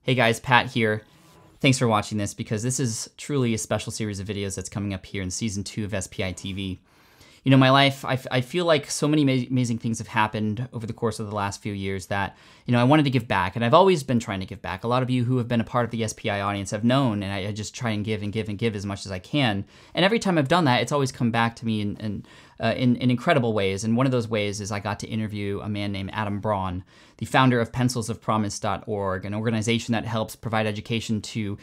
Hey guys, Pat here. Thanks for watching this because this is truly a special series of videos that's coming up here in Season 2 of SPI TV. You know, my life, I feel like so many amazing things have happened over the course of the last few years that, you know, I wanted to give back, and I've always been trying to give back. A lot of you who have been a part of the SPI audience have known, and I just try and give and give and give as much as I can. And every time I've done that, it's always come back to me in incredible ways. And one of those ways is I got to interview a man named Adam Bruan, the founder of pencilsofpromise.org, an organization that helps provide education to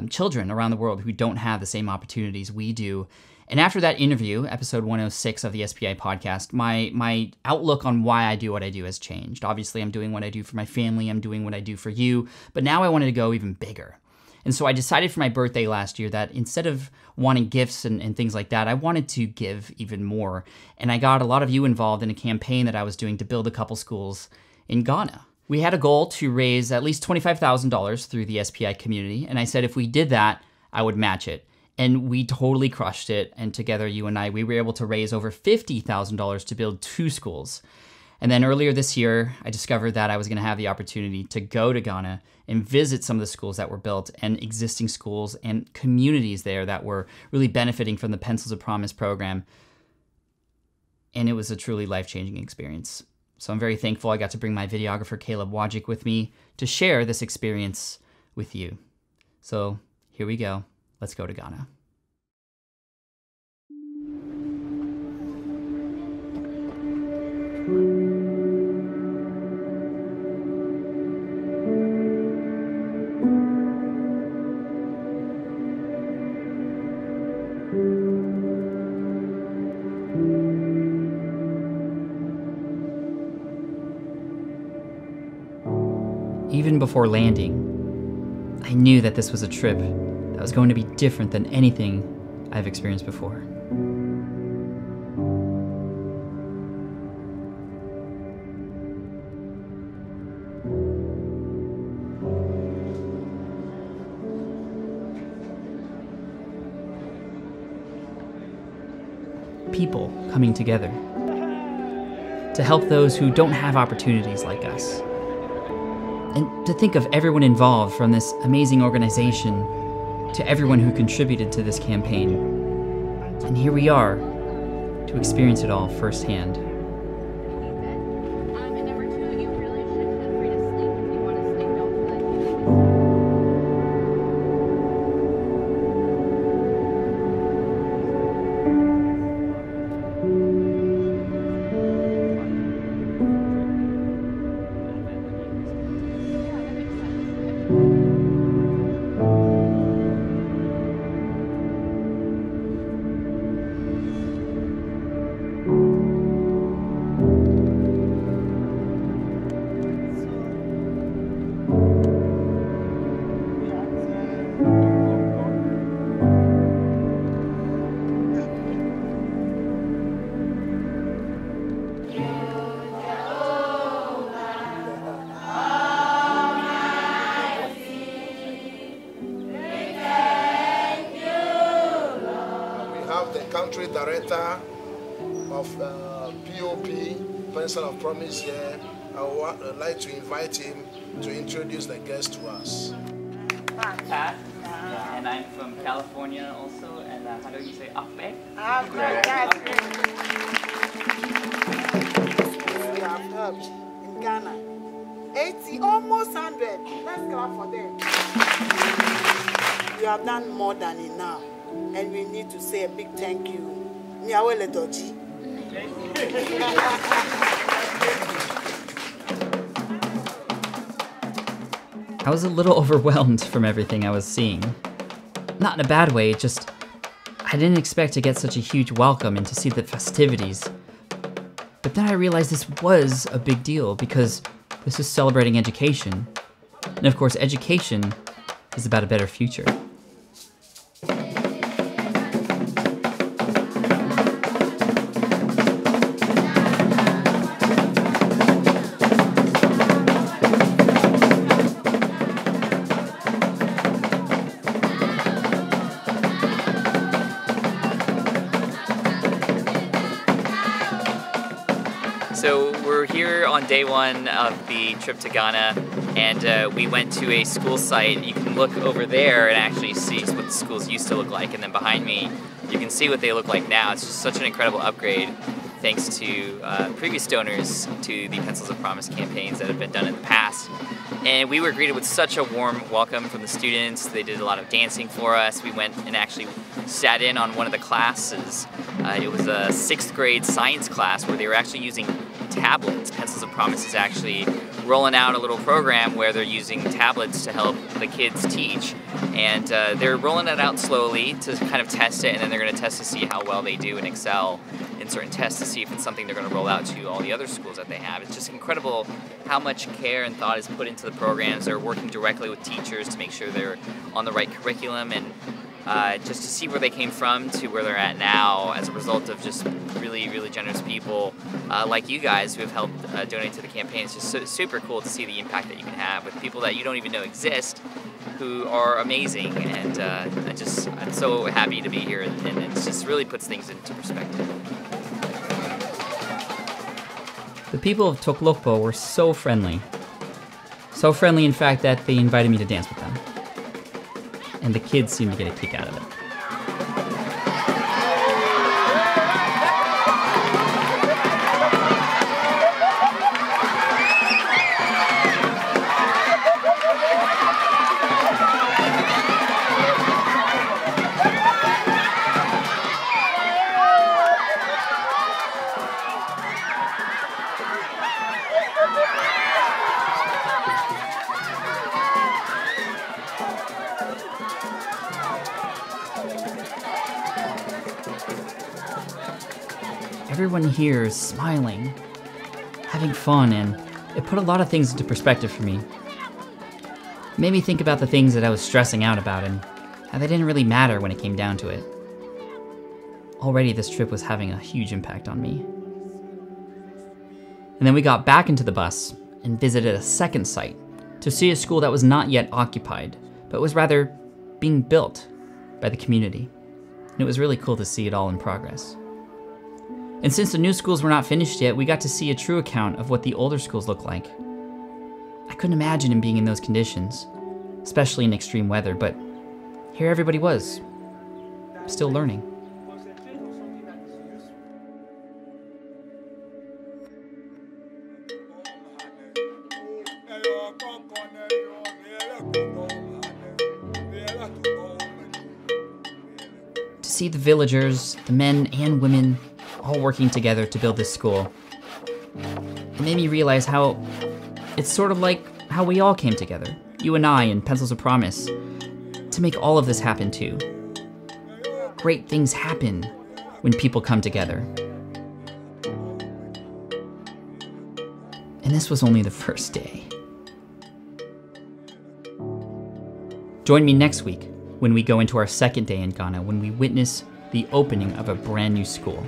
children around the world who don't have the same opportunities we do. And after that interview, episode 106 of the SPI Podcast, my outlook on why I do what I do has changed. Obviously, I'm doing what I do for my family, I'm doing what I do for you, but now I wanted to go even bigger. And so I decided for my birthday last year that instead of wanting gifts and things like that, I wanted to give even more. And I got a lot of you involved in a campaign that I was doing to build a couple schools in Ghana. We had a goal to raise at least $25,000 through the SPI community, and I said if we did that, I would match it. And we totally crushed it, and together, you and I, we were able to raise over $50,000 to build 2 schools. And then earlier this year, I discovered that I was gonna have the opportunity to go to Ghana and visit some of the schools that were built and existing schools and communities there that were really benefiting from the Pencils of Promise program. And it was a truly life-changing experience. So I'm very thankful I got to bring my videographer, Wojcik, with me to share this experience with you. So here we go. Let's go to Ghana. Even before landing, I knew that this was a trip that was going to be different than anything I've experienced before. People coming together to help those who don't have opportunities like us. And to think of everyone involved, from this amazing organization to everyone who contributed to this campaign. And here we are to experience it all firsthand. Country director of POP, Pencil of Promise here. I would like to invite him to introduce the guest to us. Pat, and I'm from California also, and how do you say Akbe? Akbe, yes. We have helped in Ghana. 80, almost 100. Let's clap for them. You have done more than enough. And we need to say a big thank you. Miawele Doji. I was a little overwhelmed from everything I was seeing. Not in a bad way, just I didn't expect to get such a huge welcome and to see the festivities. But then I realized this was a big deal because this is celebrating education. And of course, education is about a better future. So we're here on day one of the trip to Ghana, and we went to a school site. You can look over there and actually see what the schools used to look like, and then behind me you can see what they look like now. It's just such an incredible upgrade thanks to previous donors to the Pencils of Promise campaigns that have been done in the past. And we were greeted with such a warm welcome from the students. They did a lot of dancing for us. We went and actually sat in on one of the classes. It was a 6th grade science class where they were actually using tablets. Pencils of Promise is actually rolling out a little program where they're using tablets to help the kids teach. And they're rolling it out slowly to kind of test it, and then they're going to test to see how well they do and excel in certain tests to see if it's something they're going to roll out to all the other schools that they have. It's just incredible how much care and thought is put into the programs. They're working directly with teachers to make sure they're on the right curriculum, and just to see where they came from to where they're at now as a result of just really, really generous people like you guys who have helped donate to the campaign. It's just super cool to see the impact that you can have with people that you don't even know exist, who are amazing, and I'm so happy to be here, and it just really puts things into perspective. The people of Toklokpo were so friendly. So friendly, in fact, that they invited me to dance with them. And the kids seemed to get a kick out of it. Everyone here is smiling, having fun, and it put a lot of things into perspective for me. It made me think about the things that I was stressing out about and how they didn't really matter when it came down to it. Already this trip was having a huge impact on me. And then we got back into the bus and visited a second site to see a school that was not yet occupied, but was rather being built by the community. And it was really cool to see it all in progress. And since the new schools were not finished yet, we got to see a true account of what the older schools look like. I couldn't imagine him being in those conditions, especially in extreme weather, but here everybody was, still learning. To see the villagers, the men and women, all working together to build this school, it made me realize how it's sort of like how we all came together, you and I and Pencils of Promise, to make all of this happen too. Great things happen when people come together. And this was only the first day. Join me next week when we go into our second day in Ghana, when we witness the opening of a brand new school.